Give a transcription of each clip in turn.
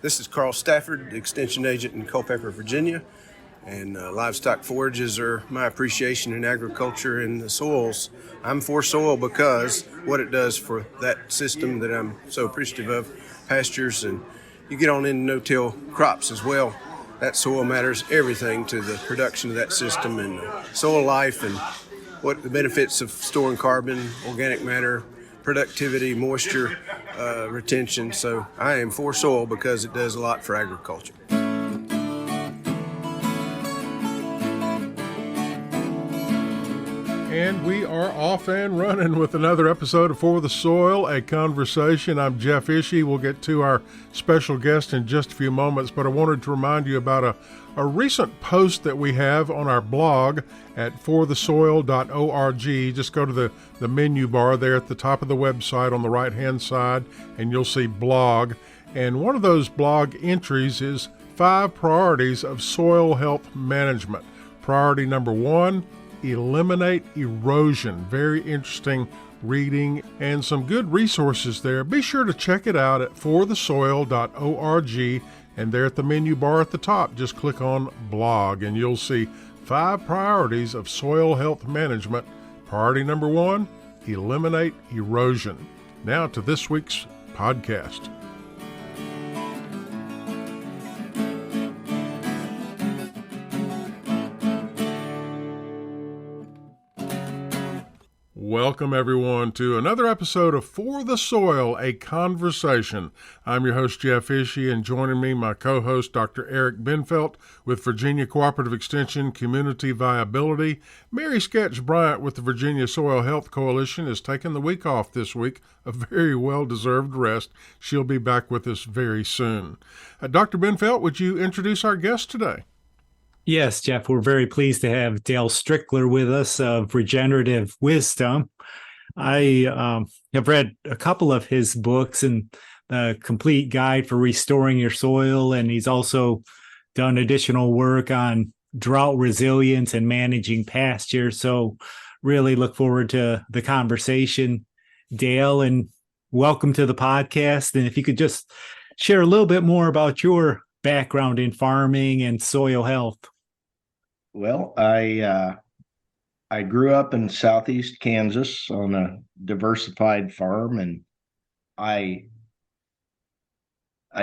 This is Carl Stafford, Extension Agent in Culpeper, Virginia, and livestock forages are my appreciation in agriculture and the soils. I'm for soil because what it does for that system that I'm so appreciative of, pastures, and you get on into no-till crops as well. That soil matters everything to the production of that system and soil life and what the benefits of storing carbon, organic matter, productivity, moisture, retention. So I am for soil because it does a lot for agriculture. And we are off and running with another episode of For the Soil, a Conversation. I'm Jeff Ishee. We'll get to our special guest in just a few moments, but I wanted to remind you about a recent post that we have on our blog at forthesoil.org. Just go to the menu bar there at the top of the website on the right-hand side, and you'll see blog. And one of those blog entries is 5 priorities of soil health management. Priority number 1, eliminate erosion. Very interesting reading and some good resources there. Be sure to check it out at forthesoil.org, and there at the menu bar at the top, just click on blog and you'll see 5 priorities of soil health management. Priority number 1, eliminate erosion. Now to this week's podcast. Welcome, everyone, to another episode of For the Soil, a Conversation. I'm your host, Jeff Ishee, and joining me, my co-host, Dr. Eric Bendfeldt with Virginia Cooperative Extension Community Viability. Mary Sketch Bryant with the Virginia Soil Health Coalition is taking the week off this week, a very well-deserved rest. She'll be back with us very soon. Dr. Bendfeldt, would you introduce our guest today? Yes, Jeff, we're very pleased to have Dale Strickler with us of Regenerative Wisdom. I have read a couple of his books and the Complete Guide for Restoring Your Soil, and he's also done additional work on drought resilience and managing pasture. So really look forward to the conversation, Dale, and welcome to the podcast. And if you could just share a little bit more about your background in farming and soil health. Well, I grew up in southeast Kansas on a diversified farm, and I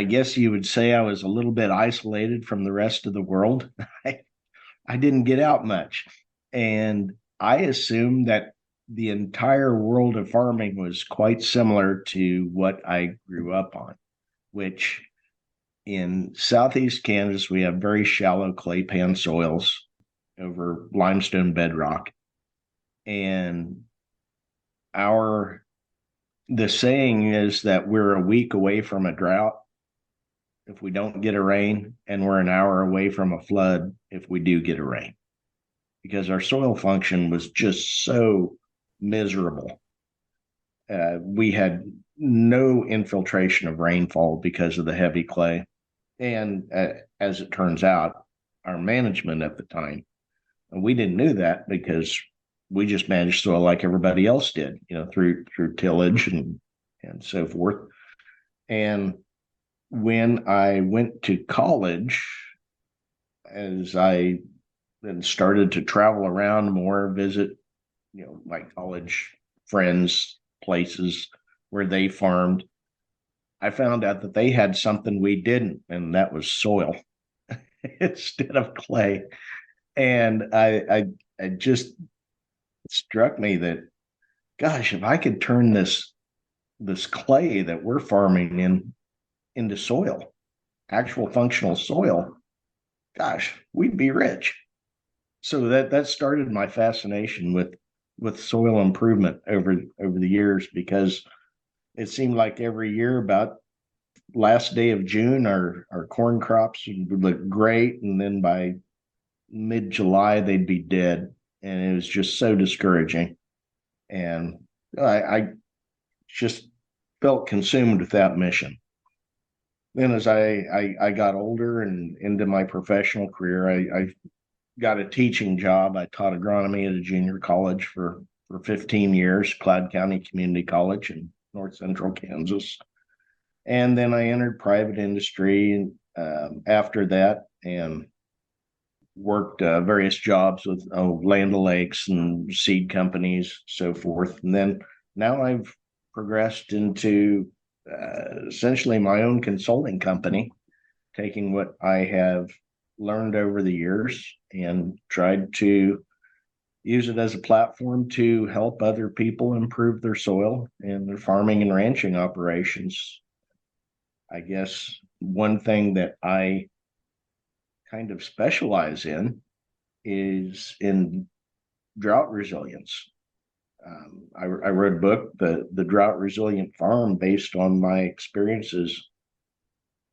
guess you would say I was a little bit isolated from the rest of the world. I didn't get out much, and I assumed that the entire world of farming was quite similar to what I grew up on, which in southeast Kansas, we have very shallow clay pan soils over limestone bedrock. And the saying is that we're a week away from a drought if we don't get a rain, and we're an hour away from a flood if we do get a rain, because our soil function was just so miserable. We had no infiltration of rainfall because of the heavy clay. And as it turns out, our management at the time, we didn't know that because we just managed soil like everybody else did, through tillage and so forth. And when I went to college, as I then started to travel around more, visit, my college friends, places where they farmed, I found out that they had something we didn't, and that was soil instead of clay. And I just struck me that, gosh, if I could turn this clay that we're farming into soil, actual functional soil, gosh, we'd be rich. So that started my fascination with soil improvement over the years, because it seemed like every year about last day of June, our corn crops would look great, and then by mid-July they'd be dead, and it was just so discouraging. And I just felt consumed with that mission. Then as I got older and into my professional career, I got a teaching job. I taught agronomy at a junior college for 15 years, Cloud County Community College in north central Kansas. And then I entered private industry after that, and worked various jobs with Land O'Lakes and seed companies, so forth. And then now I've progressed into essentially my own consulting company, taking what I have learned over the years and tried to use it as a platform to help other people improve their soil and their farming and ranching operations. I guess one thing that I kind of specialize in is in drought resilience. I wrote a book, the Drought-Resilient Farm, based on my experiences,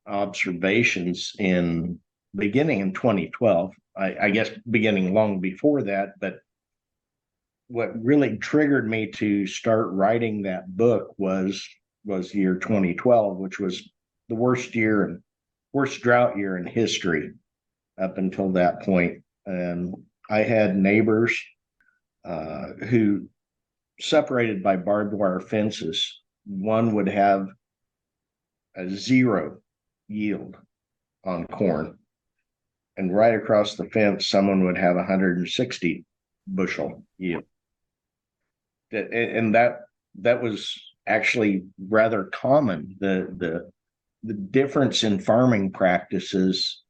observations in beginning in 2012. I guess beginning long before that, but what really triggered me to start writing that book was year 2012, which was the worst drought year in history up until that point. And I had neighbors who, separated by barbed wire fences, one would have a 0 yield on corn, and right across the fence someone would have 160 bushel yield. And that was actually rather common. The difference in farming practices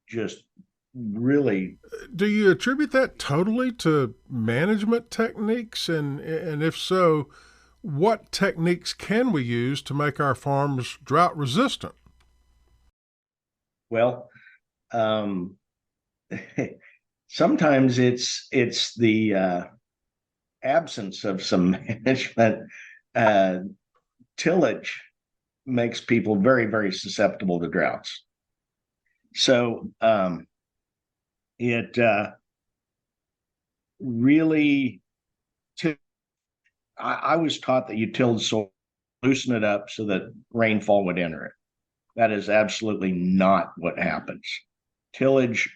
just really. Do you attribute that totally to management techniques? And if so, what techniques can we use to make our farms drought resistant? Well, sometimes it's the absence of some management. Tillage makes people very, very susceptible to droughts. So it really, I was taught that you tilled soil, loosen it up so that rainfall would enter it. That is absolutely not what happens. Tillage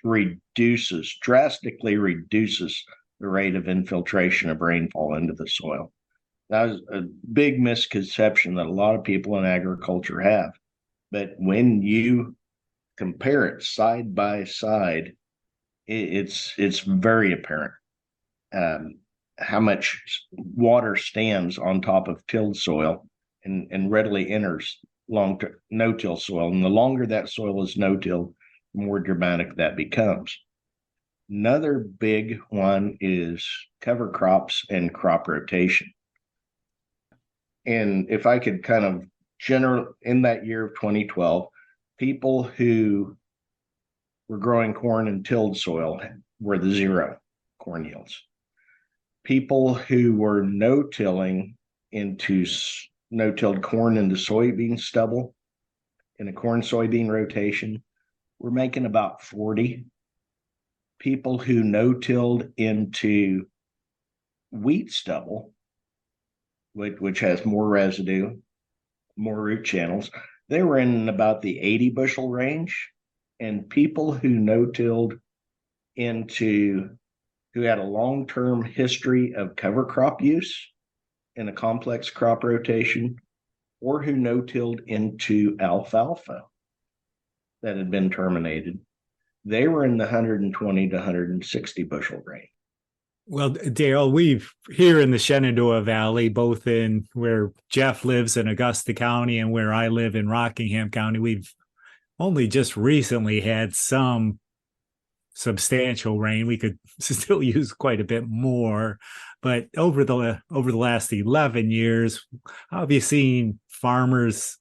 drastically reduces the rate of infiltration of rainfall into the soil. That is a big misconception that a lot of people in agriculture have. But when you compare it side by side, it's very apparent how much water stands on top of tilled soil and readily enters long-term no-till soil. And the longer that soil is no-till, the more dramatic that becomes. Another big one is cover crops and crop rotation. And if I could kind of in that year of 2012, people who were growing corn in tilled soil were the 0 corn yields. People who were no-tilled corn into soybean stubble in a corn soybean rotation were making about 40. People who no-tilled into wheat stubble, which has more residue, more root channels, they were in about the 80 bushel range. And people who no-tilled who had a long-term history of cover crop use in a complex crop rotation, or who no-tilled into alfalfa that had been terminated, they were in the 120 to 160 bushel range. Well, Dale, we've here in the Shenandoah Valley, both in where Jeff lives in Augusta County and where I live in Rockingham County, we've only just recently had some substantial rain. We could still use quite a bit more, but over the last 11 years, how have you seen farmers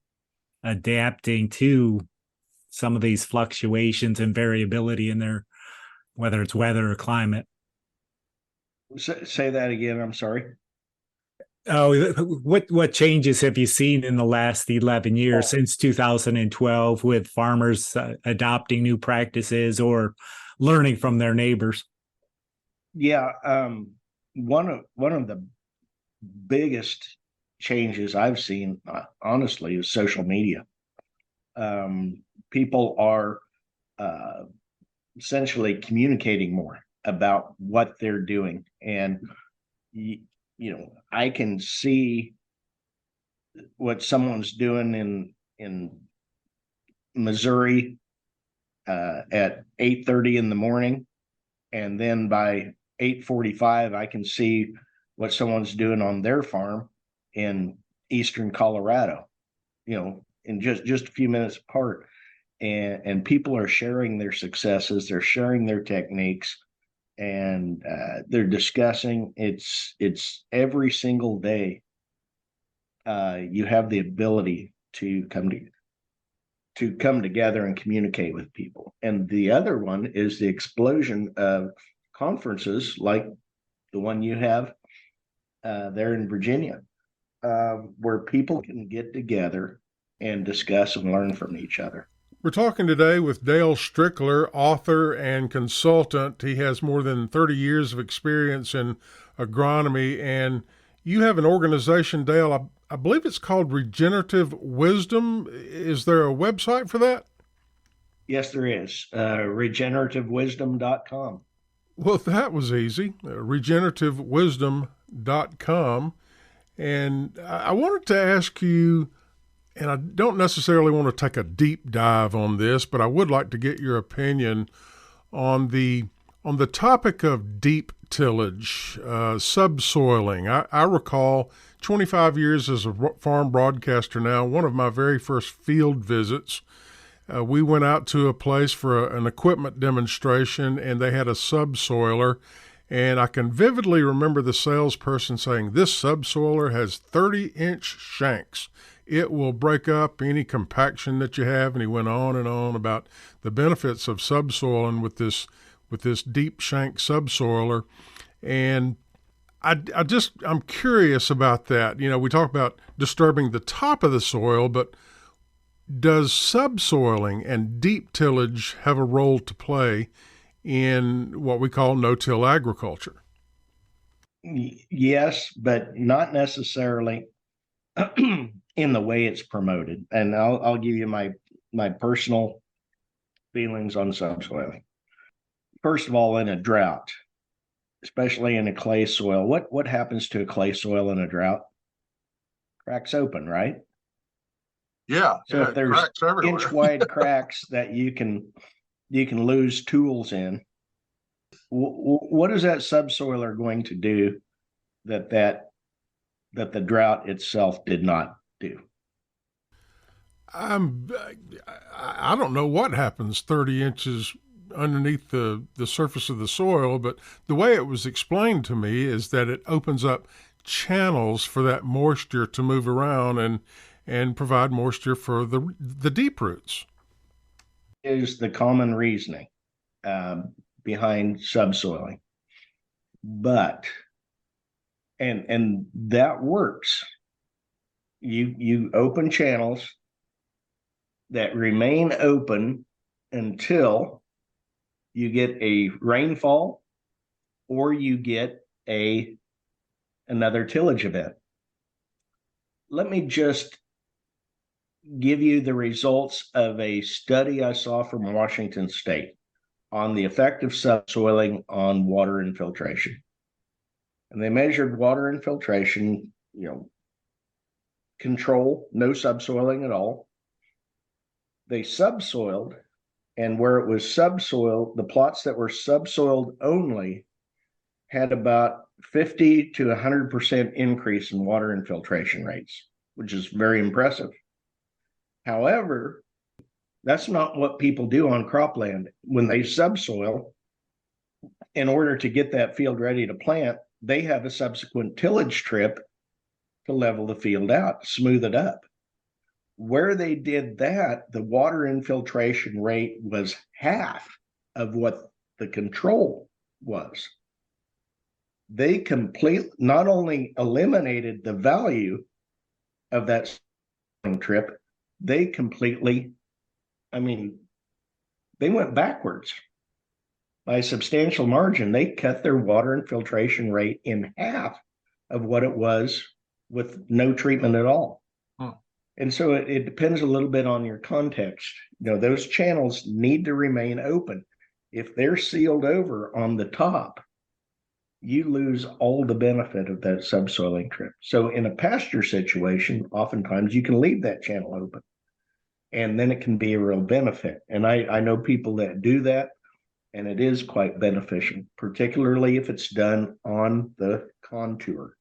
adapting to some of these fluctuations and variability in their, whether it's weather or climate? Say that again. I'm sorry. Oh, what changes have you seen in the last 11 years since 2012 with farmers adopting new practices or learning from their neighbors? Yeah, one of the biggest changes I've seen, honestly, is social media. People are essentially communicating more about what they're doing, and I can see what someone's doing in Missouri at 8:30 in the morning, and then by 8:45 I can see what someone's doing on their farm in eastern Colorado, in just a few minutes apart. And people are sharing their successes, they're sharing their techniques, and they're discussing. It's every single day. You have the ability to come together and communicate with people. And the other one is the explosion of conferences like the one you have there in Virginia, where people can get together and discuss and learn from each other. We're talking today with Dale Strickler, author and consultant. He has more than 30 years of experience in agronomy, and you have an organization, Dale, I believe it's called Regenerative Wisdom. Is there a website for that? Yes, there is. Regenerativewisdom.com. Well, that was easy. Regenerativewisdom.com. And I wanted to ask you, and I don't necessarily want to take a deep dive on this, but I would like to get your opinion on the topic of deep tillage, subsoiling. I recall 25 years as a farm broadcaster now, one of my very first field visits, we went out to a place for an equipment demonstration, and they had a subsoiler. And I can vividly remember the salesperson saying, "This subsoiler has 30-inch shanks. It will break up any compaction that you have." And he went on and on about the benefits of subsoiling with this deep shank subsoiler. And I'm curious about that. We talk about disturbing the top of the soil, but does subsoiling and deep tillage have a role to play in what we call no-till agriculture? Yes, but not necessarily in the way it's promoted. And I'll give you my personal feelings on subsoiling. First of all, in a drought, especially in a clay soil, what happens to a clay soil in a drought? Cracks open, right? Yeah. So if there's inch-wide cracks that you can lose tools in, what is that subsoiler going to do that the drought itself did not do? I don't know what happens 30 inches underneath the surface of the soil, but the way it was explained to me is that it opens up channels for that moisture to move around and provide moisture for the deep roots. Is the common reasoning behind subsoiling, but and that works. You open channels that remain open until you get a rainfall or you get another tillage event. Let me just give you the results of a study I saw from Washington State on the effect of subsoiling on water infiltration. And they measured water infiltration, control, no subsoiling at all. They subsoiled, and where it was subsoiled, the plots that were subsoiled only had about 50 to 100% increase in water infiltration rates, which is very impressive. However, that's not what people do on cropland. When they subsoil, in order to get that field ready to plant, they have a subsequent tillage trip to level the field out, smooth it up. Where they did that, the water infiltration rate was half of what the control was. They not only eliminated the value of that trip, they went backwards by a substantial margin. They cut their water infiltration rate in half of what it was with no treatment at all. And so it depends a little bit on your context. Those channels need to remain open. If they're sealed over on the top, you lose all the benefit of that subsoiling trip. So in a pasture situation, oftentimes you can leave that channel open. And then it can be a real benefit. And I know people that do that, and it is quite beneficial, particularly if it's done on the contour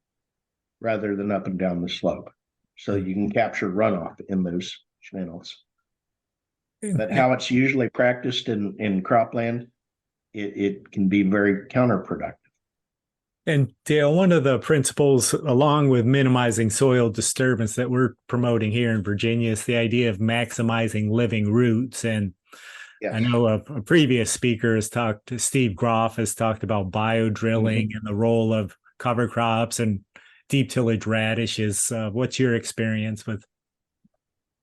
rather than up and down the slope. So you can capture runoff in those channels. But how it's usually practiced in cropland, it can be very counterproductive. And Dale, one of the principles, along with minimizing soil disturbance that we're promoting here in Virginia, is the idea of maximizing living roots. And yes. I know a previous speaker has talked, Steve Groff has talked about bio-drilling and the role of cover crops and deep tillage radishes. What's your experience with?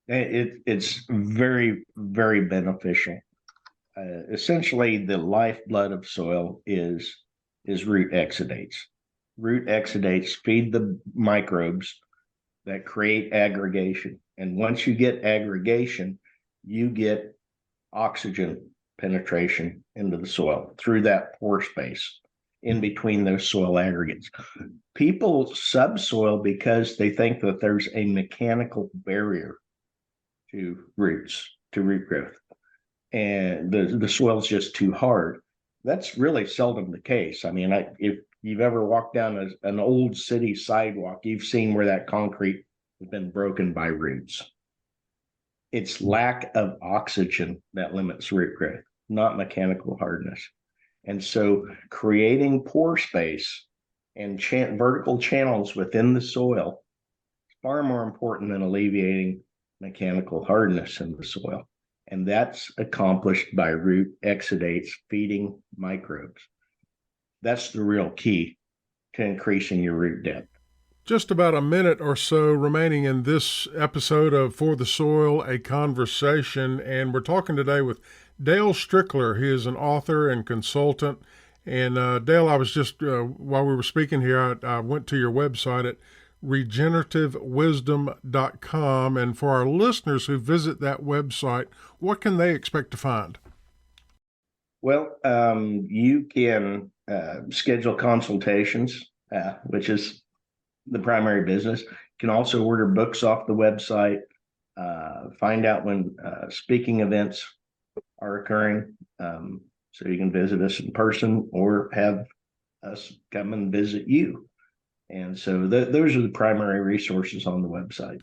It's very, very beneficial. Essentially, the lifeblood of soil is root exudates. Root exudates feed the microbes that create aggregation. And once you get aggregation, you get oxygen penetration into the soil through that pore space in between those soil aggregates. People subsoil because they think that there's a mechanical barrier to roots, to root growth. And the soil's just too hard. That's really seldom the case. I mean, if you've ever walked down an old city sidewalk, you've seen where that concrete has been broken by roots. It's lack of oxygen that limits root growth, not mechanical hardness. And so creating pore space and vertical channels within the soil is far more important than alleviating mechanical hardness in the soil. And that's accomplished by root exudates feeding microbes. That's the real key to increasing your root depth. Just about a minute or so remaining in this episode of For the Soil, a Conversation. And we're talking today with Dale Strickler. He is an author and consultant. And Dale, I was just, while we were speaking here, I went to your website at regenerativewisdom.com. And for our listeners who visit that website, what can they expect to find? Well, you can schedule consultations, which is the primary business. You can also order books off the website, find out when speaking events are occurring. So you can visit us in person or have us come and visit you. And so those are the primary resources on the website.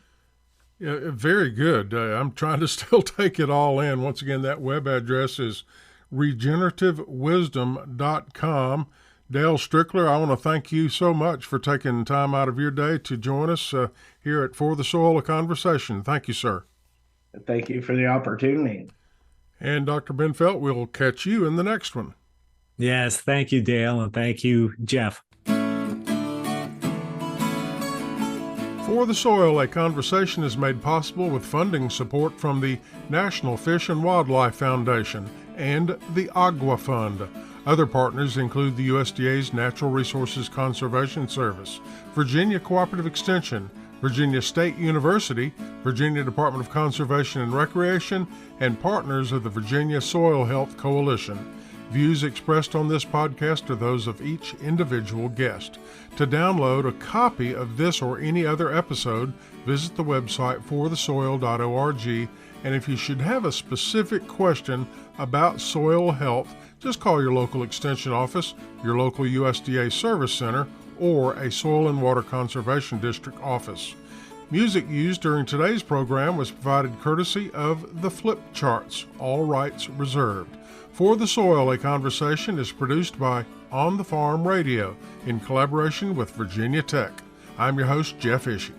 Yeah, very good. I'm trying to still take it all in. Once again, that web address is regenerativewisdom.com. Dale Strickler, I want to thank you so much for taking time out of your day to join us here at For the Soil, a Conversation. Thank you, sir. Thank you for the opportunity. And Dr. Bendfeldt, we'll catch you in the next one. Yes, thank you, Dale, and thank you, Jeff. For the Soil, a Conversation is made possible with funding support from the National Fish and Wildlife Foundation and the Agua Fund. Other partners include the USDA's Natural Resources Conservation Service, Virginia Cooperative Extension, Virginia State University, Virginia Department of Conservation and Recreation, and partners of the Virginia Soil Health Coalition. Views expressed on this podcast are those of each individual guest. To download a copy of this or any other episode, visit the website forthesoil.org. And if you should have a specific question about soil health, just call your local extension office, your local USDA service center, or a Soil and Water Conservation District office. Music used during today's program was provided courtesy of the Flip Charts, all rights reserved. For the Soil, a Conversation is produced by On the Farm Radio in collaboration with Virginia Tech. I'm your host, Jeff Ishee.